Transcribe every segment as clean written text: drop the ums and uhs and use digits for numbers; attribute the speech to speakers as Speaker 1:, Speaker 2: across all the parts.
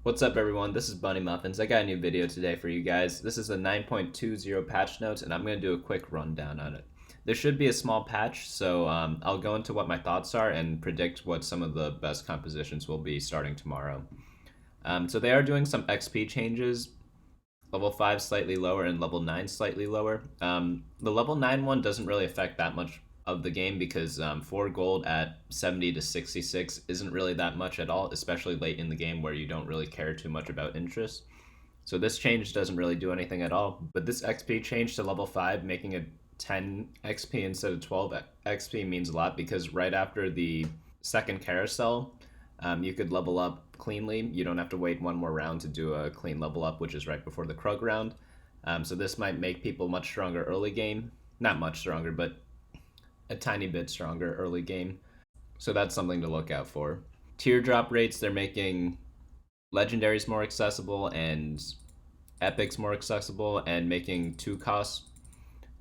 Speaker 1: What's up, everyone? This is Bunny Muffins. I got a new video today for you guys. This is the 9.20 patch notes, and I'm going to do a quick rundown on it. There should be a small patch, so I'll go into what my thoughts are and predict what some of the best compositions will be starting tomorrow. So they are doing some XP changes. Level 5 slightly lower and level 9 slightly lower. The level 9 one doesn't really affect that much of the game because 4 gold at 70 to 66 isn't really that much at all, especially late in the game where you don't really care too much about interest. So this change doesn't really do anything at all. But this XP change to level 5, making it 10 XP instead of 12 XP means a lot because right after the second carousel, you could level up cleanly. You don't have to wait one more round to do a clean level up, which is right before the Krug round. So this might make people much stronger early game. Not much stronger, but a tiny bit stronger early game. So that's something to look out for. Teardrop rates, they're making legendaries more accessible and epics more accessible and making 2 costs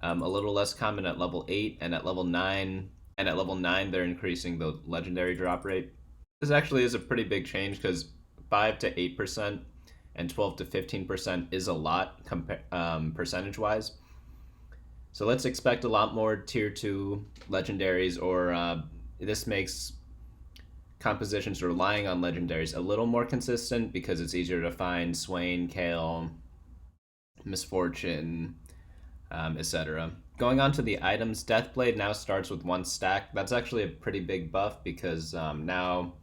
Speaker 1: a little less common at level 8 and at level 9. And at level 9, they're increasing the legendary drop rate. This actually is a pretty big change because 5 to 8% and 12 to 15% is a lot percentage wise. So let's expect a lot more tier 2 legendaries, or this makes compositions relying on legendaries a little more consistent because it's easier to find Swain, Kale, Misfortune, etc. Going on to the items, Deathblade now starts with 1 stack. That's actually a pretty big buff because now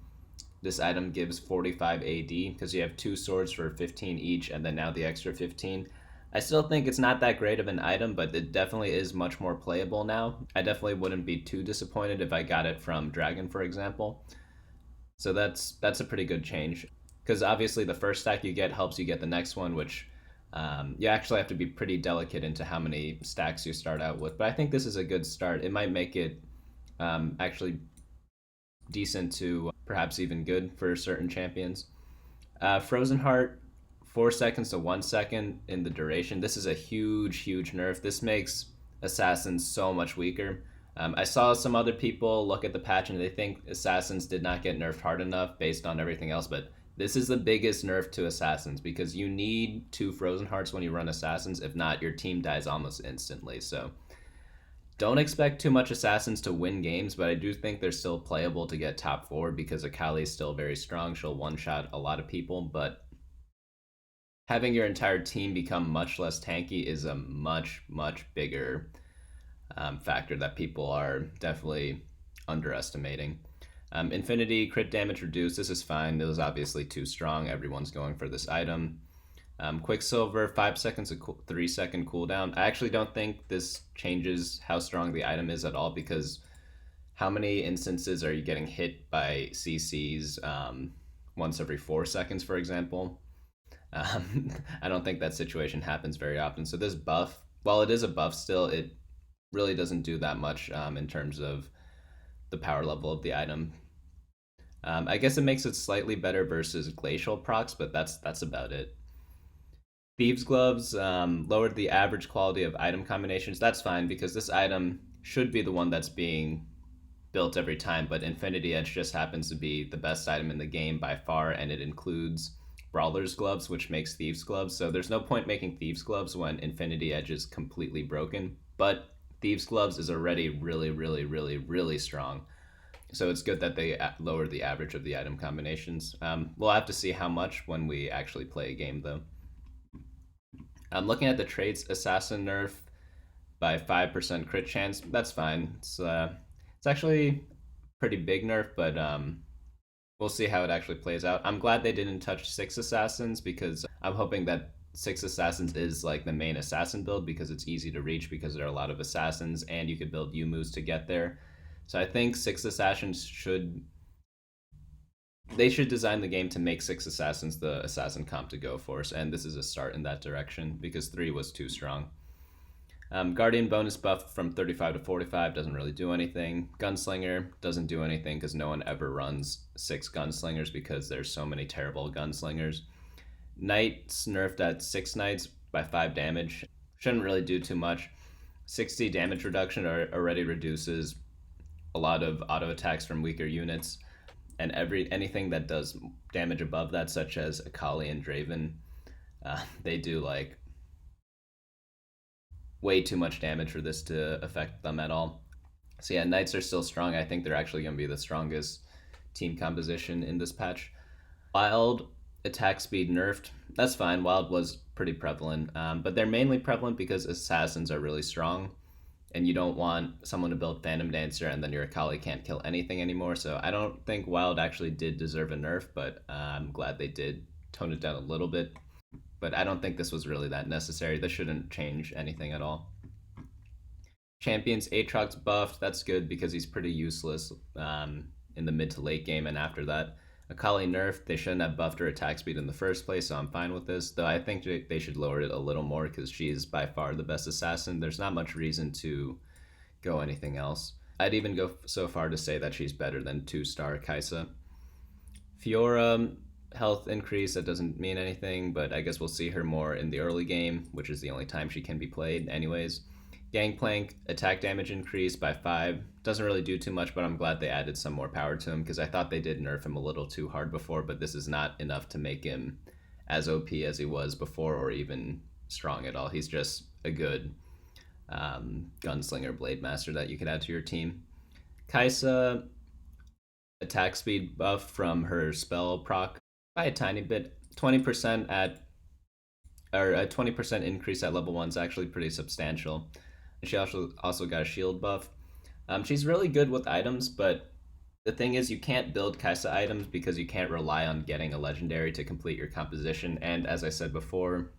Speaker 1: this item gives 45 AD because you have 2 swords for 15 each and then now the extra 15. I still think it's not that great of an item, but it definitely is much more playable now. I definitely wouldn't be too disappointed if I got it from Dragon, for example. So that's a pretty good change because obviously the first stack you get helps you get the next one, which you actually have to be pretty delicate into how many stacks you start out with. But I think this is a good start. It might make it actually decent to perhaps even good for certain champions. Frozen Heart, 4 seconds to 1 second in the duration. This is a huge, huge nerf. This makes assassins so much weaker. I saw some other people look at the patch and they think assassins did not get nerfed hard enough based on everything else, but this is the biggest nerf to assassins because you need 2 Frozen Hearts when you run assassins. If not, your team dies almost instantly. So don't expect too much assassins to win games, but I do think they're still playable to get top 4 because Akali is still very strong. She'll one-shot a lot of people, but having your entire team become much less tanky is a much, much bigger factor that people are definitely underestimating. Infinity crit damage reduced. This is fine. It was obviously too strong. Everyone's going for this item. Quicksilver, 5 seconds, 3 second cooldown. I actually don't think this changes how strong the item is at all because how many instances are you getting hit by CCs once every 4 seconds, for example? I don't think that situation happens very often. So this buff, while it is a buff still, it really doesn't do that much in terms of the power level of the item. I guess it makes it slightly better versus glacial procs, but that's about it. Thieves Gloves lowered the average quality of item combinations. That's fine because this item should be the one that's being built every time, but Infinity Edge just happens to be the best item in the game by far, and it includes Brawler's Gloves, which makes Thieves Gloves. So there's no point making Thieves Gloves when Infinity Edge is completely broken. But Thieves Gloves is already really, really, really, really strong. So it's good that they lowered the average of the item combinations. We'll have to see how much when we actually play a game, though. Looking at the traits, Assassin nerf by 5% crit chance. That's fine. It's actually pretty big nerf, but we'll see how it actually plays out. I'm glad they didn't touch 6 assassins because I'm hoping that 6 assassins is like the main assassin build because it's easy to reach because there are a lot of assassins and you could build U-moves to get there. So I think 6 assassins should design the game to make 6 assassins the assassin comp to go for, and this is a start in that direction because 3 was too strong. Guardian bonus buff from 35 to 45 doesn't really do anything. Gunslinger doesn't do anything because no one ever runs 6 gunslingers because there's so many terrible gunslingers. Knights nerfed at 6 knights by 5 damage. Shouldn't really do too much. 60 damage reduction already reduces a lot of auto attacks from weaker units. and anything that does damage above that, such as Akali and Draven, they do like way too much damage for this to affect them at all. So yeah, Knights are still strong. I think they're actually going to be the strongest team composition in this patch. Wild attack speed nerfed. That's fine. Wild was pretty prevalent, but they're mainly prevalent because assassins are really strong, and you don't want someone to build Phantom Dancer and then your Akali can't kill anything anymore. So I don't think Wild actually did deserve a nerf, but I'm glad they did tone it down a little bit. But I don't think this was really that necessary. This shouldn't change anything at all. Champions Aatrox buffed. That's good because he's pretty useless in the mid to late game and after that. Akali nerfed. They shouldn't have buffed her attack speed in the first place, so I'm fine with this. Though I think they should lower it a little more because she is by far the best assassin. There's not much reason to go anything else. I'd even go so far to say that she's better than 2-star Kai'Sa. Fiora, health increase, that doesn't mean anything, but I guess we'll see her more in the early game, which is the only time she can be played anyways. Gangplank, attack damage increase by 5. Doesn't really do too much, but I'm glad they added some more power to him because I thought they did nerf him a little too hard before, but this is not enough to make him as OP as he was before or even strong at all. He's just a good gunslinger blade master that you could add to your team. Kai'Sa, attack speed buff from her spell proc by a tiny bit. 20% at or a 20% increase at level 1 is actually pretty substantial. She also got a shield buff. She's really good with items, but the thing is you can't build Kai'Sa items because you can't rely on getting a legendary to complete your composition. And as I said before,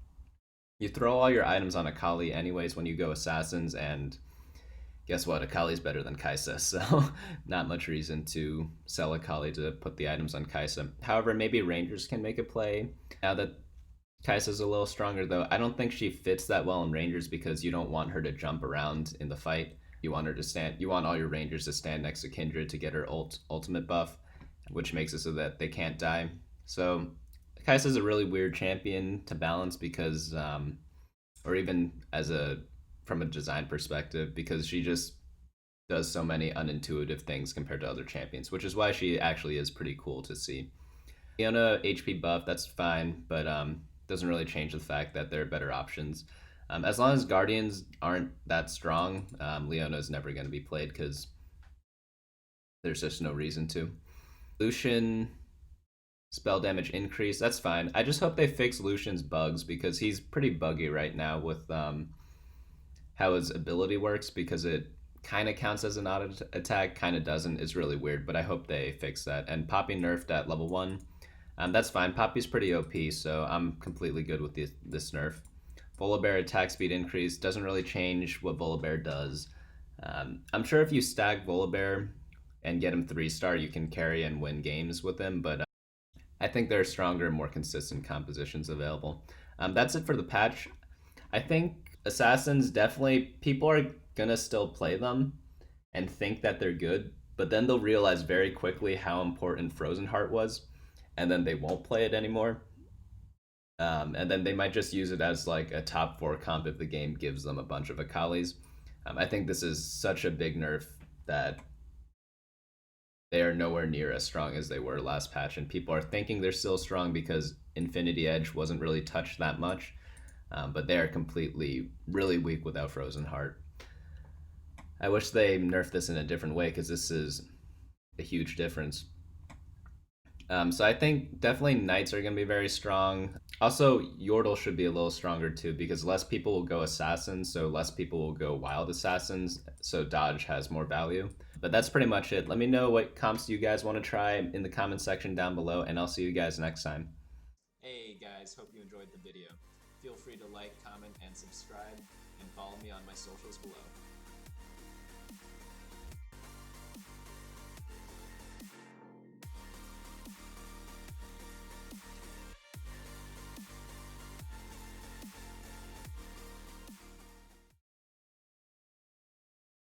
Speaker 1: you throw all your items on Akali anyways when you go assassins, and guess what? Akali's better than Kai'Sa, so not much reason to sell Akali to put the items on Kai'Sa. However, maybe Rangers can make a play now that Kai'Sa's a little stronger, though. I don't think she fits that well in Rangers because you don't want her to jump around in the fight. You want her to stand. You want all your Rangers to stand next to Kindred to get her ultimate buff, which makes it so that they can't die. So Kai'Sa's a really weird champion to balance because, or even as a from a design perspective, because she just does so many unintuitive things compared to other champions, which is why she actually is pretty cool to see. Leona HP buff, that's fine, but doesn't really change the fact that there are better options. As long as Guardians aren't that strong, Leona is never going to be played because there's just no reason to. Lucian, spell damage increase, that's fine. I just hope they fix Lucian's bugs because he's pretty buggy right now with how his ability works because it kind of counts as an auto attack, kind of doesn't. It's really weird, but I hope they fix that. And Poppy nerfed at level 1. That's fine. Poppy's pretty OP, so I'm completely good with this nerf. Volibear attack speed increase doesn't really change what Volibear does. I'm sure if you stack Volibear and get him 3-star, you can carry and win games with him, but I think there are stronger, more consistent compositions available. That's it for the patch. I think Assassins, definitely, people are gonna still play them and think that they're good, but then they'll realize very quickly how important Frozen Heart was, and then they won't play it anymore. And then they might just use it as like a top 4 comp if the game gives them a bunch of Akalis. I think this is such a big nerf that they are nowhere near as strong as they were last patch, and people are thinking they're still strong because Infinity Edge wasn't really touched that much, but they are completely really weak without Frozen Heart. I wish they nerfed this in a different way because this is a huge difference. So I think definitely Knights are going to be very strong. Also, Yordle should be a little stronger too because less people will go Assassins, so less people will go Wild Assassins, so Dodge has more value. But that's pretty much it. Let me know what comps you guys want to try in the comment section down below, and I'll see you guys next time.
Speaker 2: Hey guys, hope you enjoyed the video. Feel free to like, comment, and subscribe, and follow me on my socials below.